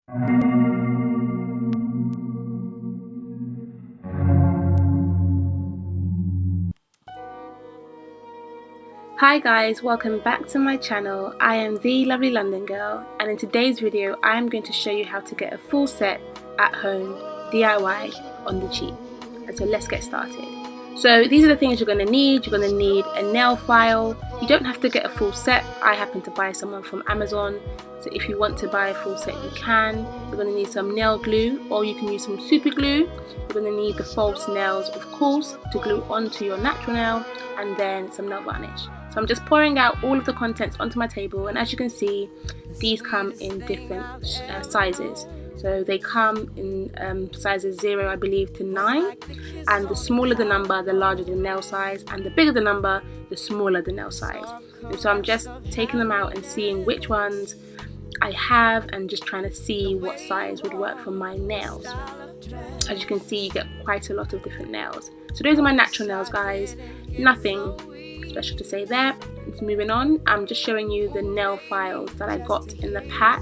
Hi guys, welcome back to my channel. I am the lovely London girl, and in today's video I am going to show you how to get a full set at home DIY on the cheap. And so let's get started. So these are the things you're going to need. You're going to need a nail file. You don't have to get a full set. I happen to buy someone from Amazon, so if you want to buy a full set you can. You're going to need some nail glue, or you can use some super glue. You're going to need the false nails, of course, to glue onto your natural nail, and then some nail varnish. So I'm just pouring out all of the contents onto my table, and as you can see, these come in different sizes. So they come in sizes 0, I believe, to 9, and the smaller the number, the larger the nail size, and the bigger the number, the smaller the nail size. And so I'm just taking them out and seeing which ones I have, and just trying to see what size would work for my nails. As you can see, you get quite a lot of different nails. So those are my natural nails, guys. Nothing special to say there. It's moving on. I'm just showing you the nail files that I got in the pack.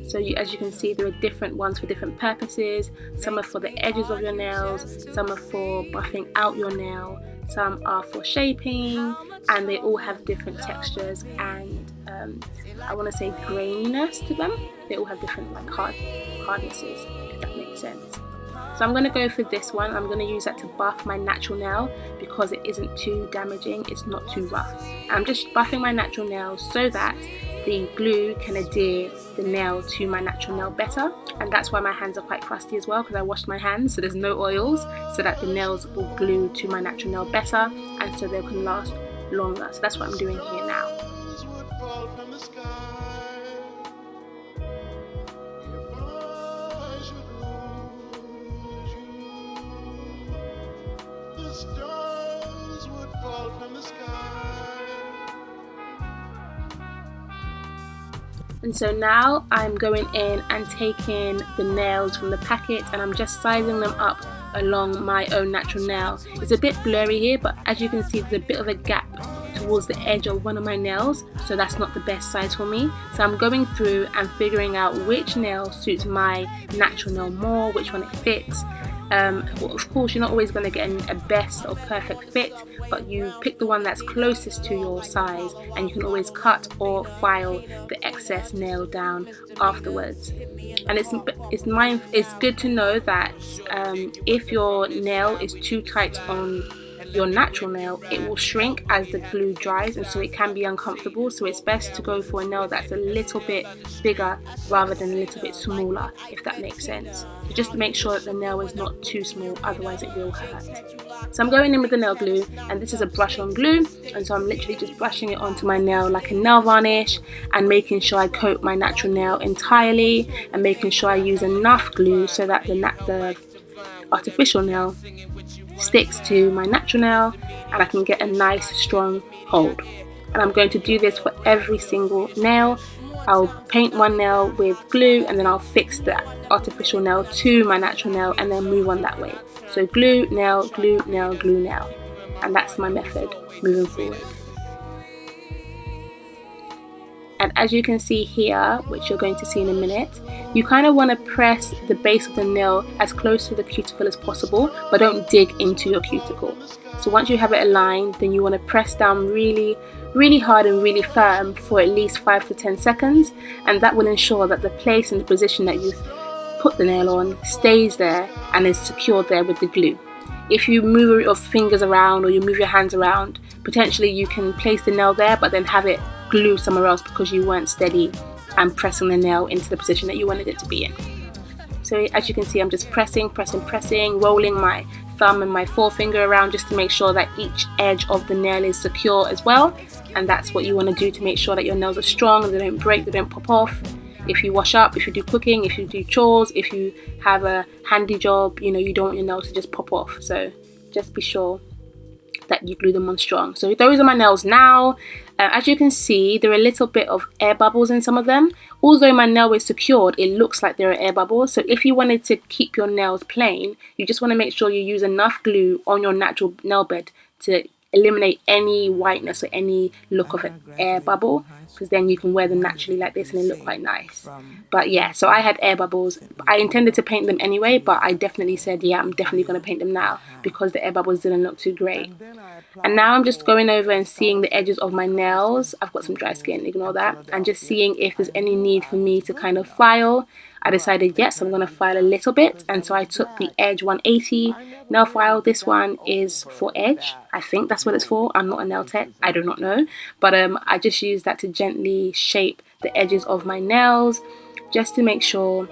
So as you can see, there are different ones for different purposes. Some are for the edges of your nails, some are for buffing out your nail, some are for shaping, and they all have different textures and I want to say graininess to them. They all have different like hardnesses, if that makes sense. So I'm going to go for this one. I'm going to use that to buff my natural nail because it isn't too damaging, it's not too rough. I'm just buffing my natural nail so that the glue can adhere the nail to my natural nail better, and that's why my hands are quite crusty as well, because I washed my hands, so there's no oils, so that the nails will glue to my natural nail better, and so they can last longer. So that's what I'm doing here now. And so now I'm going in and taking the nails from the packet, and I'm just sizing them up along my own natural nail. It's a bit blurry here, but as you can see, there's a bit of a gap towards the edge of one of my nails, so that's not the best size for me. So I'm going through and figuring out which nail suits my natural nail more, which one it fits. Well, of course, you're not always going to get a best or perfect fit, but you pick the one that's closest to your size, and you can always cut or file the excess nail down afterwards. And it's good to know that if your nail is too tight on your natural nail, it will shrink as the glue dries, and so it can be uncomfortable. So it's best to go for a nail that's a little bit bigger rather than a little bit smaller, if that makes sense. So just make sure that the nail is not too small, otherwise it will hurt. So I'm going in with the nail glue, and this is a brush on glue, and so I'm literally just brushing it onto my nail like a nail varnish, and making sure I coat my natural nail entirely, and making sure I use enough glue so that the artificial nail sticks to my natural nail, and I can get a nice strong hold. And I'm going to do this for every single nail. I'll paint one nail with glue, and then I'll fix the artificial nail to my natural nail, and then move on that way. So glue, nail, glue, nail, glue, nail. And that's my method moving forward. And as you can see here, which you're going to see in a minute, you kind of want to press the base of the nail as close to the cuticle as possible, but don't dig into your cuticle. So once you have it aligned, then you want to press down really, really hard and really firm for at least 5 to 10 seconds, and that will ensure that the place and the position that you've put the nail on stays there and is secured there with the glue. If you move your fingers around or you move your hands around, potentially you can place the nail there but then have it glue somewhere else because you weren't steady and pressing the nail into the position that you wanted it to be in. So as you can see, I'm just pressing, rolling my thumb and my forefinger around just to make sure that each edge of the nail is secure as well. And that's what you want to do to make sure that your nails are strong and they don't break, they don't pop off. If you wash up, if you do cooking, if you do chores, if you have a handy job, you don't want your nails to just pop off. So just be sure that you glue them on strong. So those are my nails now. As you can see, there are a little bit of air bubbles in some of them. Although my nail is secured, it looks like there are air bubbles. So if you wanted to keep your nails plain, you just want to make sure you use enough glue on your natural nail bed to eliminate any whiteness or any look of an air bubble, because then you can wear them naturally like this and they look quite nice. But yeah, so I had air bubbles. I intended to paint them anyway, but I definitely said, yeah, I'm definitely going to paint them now because the air bubbles didn't look too great. And now I'm just going over and seeing the edges of my nails. I've got some dry skin, ignore that. And just seeing if there's any need for me to kind of file. I decided, yes, I'm going to file a little bit. And so I took the Edge 180 nail file. This one is for edge. I think that's what it's for. I'm not a nail tech. I do not know. But I just used that to gently shape the edges of my nails, just to make sure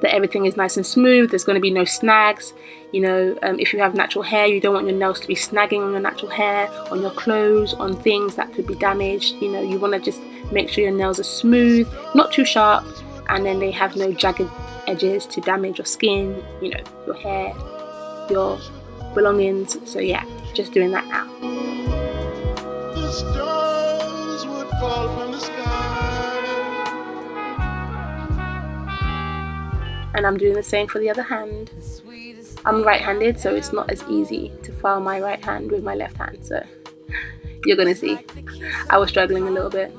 that everything is nice and smooth. There's going to be no snags. You know, if you have natural hair, you don't want your nails to be snagging on your natural hair, on your clothes, on things that could be damaged. You know, you want to just make sure your nails are smooth, not too sharp, and then they have no jagged edges to damage your skin, you know, your hair, your belongings. So yeah, just doing that now. The stars would fall from the sky. And I'm doing the same for the other hand. I'm right-handed, so it's not as easy to file my right hand with my left hand, so you're gonna see. I was struggling a little bit.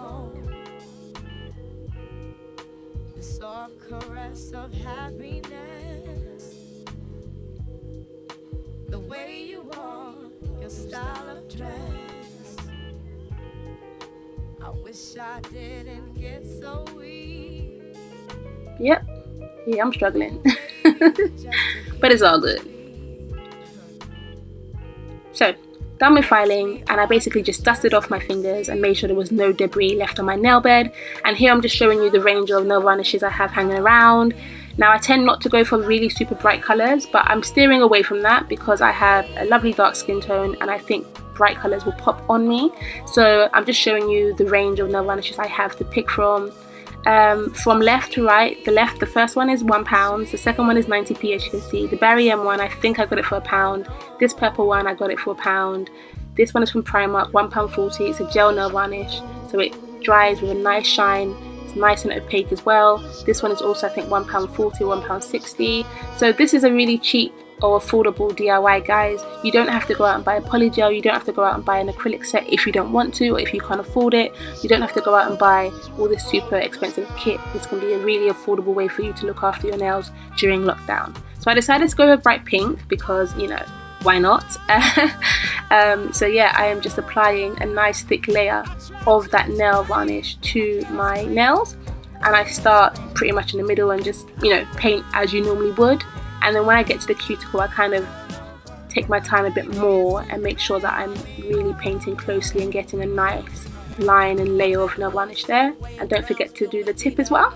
Caress of happiness, the way you walk, your style of dress. I wish I didn't get so weak. Yep, yeah, I'm struggling. But it's all good. So, done with filing, and I basically just dusted off my fingers and made sure there was no debris left on my nail bed. And here I'm just showing you the range of nail varnishes I have hanging around. Now I tend not to go for really super bright colours, but I'm steering away from that because I have a lovely dark skin tone and I think bright colours will pop on me. So I'm just showing you the range of nail varnishes I have to pick from. From left to right, the first one is £1, the second one is 90p, as you can see. The Barry M one, I think I got it for £1. This purple one, I got it for £1. This one is from Primark, £1.40. It's a gel nail varnish, so it dries with a nice shine. It's nice and opaque as well. This one is also, I think, £1.40, £1.60. So this is a really cheap or affordable DIY, guys. You don't have to go out and buy a polygel. You don't have to go out and buy an acrylic set if you don't want to, or if you can't afford it. You don't have to go out and buy all this super expensive kit. This can be a really affordable way for you to look after your nails during lockdown. So I decided to go with bright pink because, you know, why not? So yeah, I am just applying a nice thick layer of that nail varnish to my nails, and I start pretty much in the middle and just, you know, paint as you normally would. And then when I get to the cuticle, I kind of take my time a bit more and make sure that I'm really painting closely and getting a nice line and layer of nail varnish there. And don't forget to do the tip as well.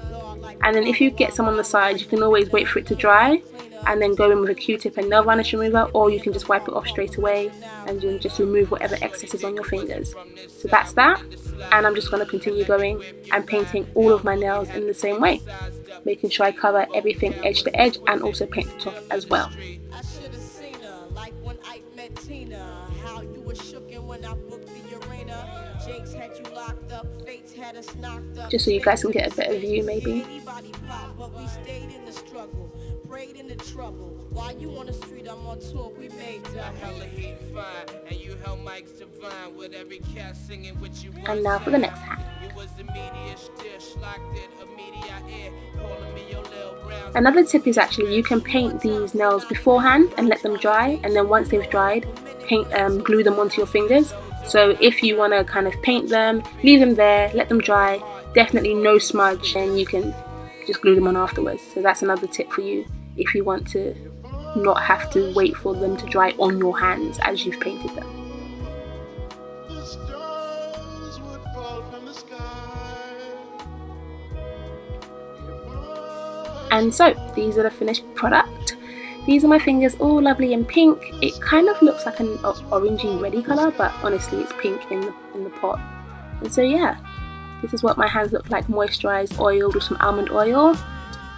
And then if you get some on the side, you can always wait for it to dry and then go in with a Q-tip and nail varnish remover, or you can just wipe it off straight away and then just remove whatever excess is on your fingers. So that's that. And I'm just going to continue going and painting all of my nails in the same way, making sure I cover everything edge to edge and also paint the top as well. Just so you guys can get a better view maybe. In the trouble. While you on the street, I'm on tour. We made that hella heat fine, and you held mics divine with every cat singing with you. And now for the next hand. Another tip is actually you can paint these nails beforehand and let them dry, and then once they've dried, glue them onto your fingers. So if you want to kind of paint them, leave them there, let them dry, definitely no smudge, and you can just glue them on afterwards. So that's another tip for you if you want to not have to wait for them to dry on your hands as you've painted them. And so these are the finished product. These are my fingers, all lovely and pink. It kind of looks like an orangey reddy colour, but honestly it's pink in the pot. And so yeah, this is what my hands look like, moisturised, oiled with some almond oil.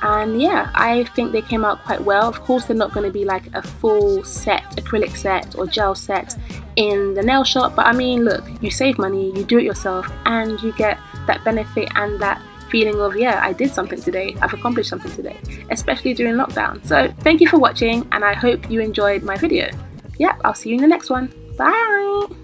And yeah, I think they came out quite well. Of course, they're not going to be like a full set, acrylic set or gel set in the nail shop. But I mean, look, you save money, you do it yourself, and you get that benefit and that feeling of, yeah, I did something today, I've accomplished something today, especially during lockdown. So thank you for watching, and I hope you enjoyed my video. Yeah, I'll see you in the next one. Bye!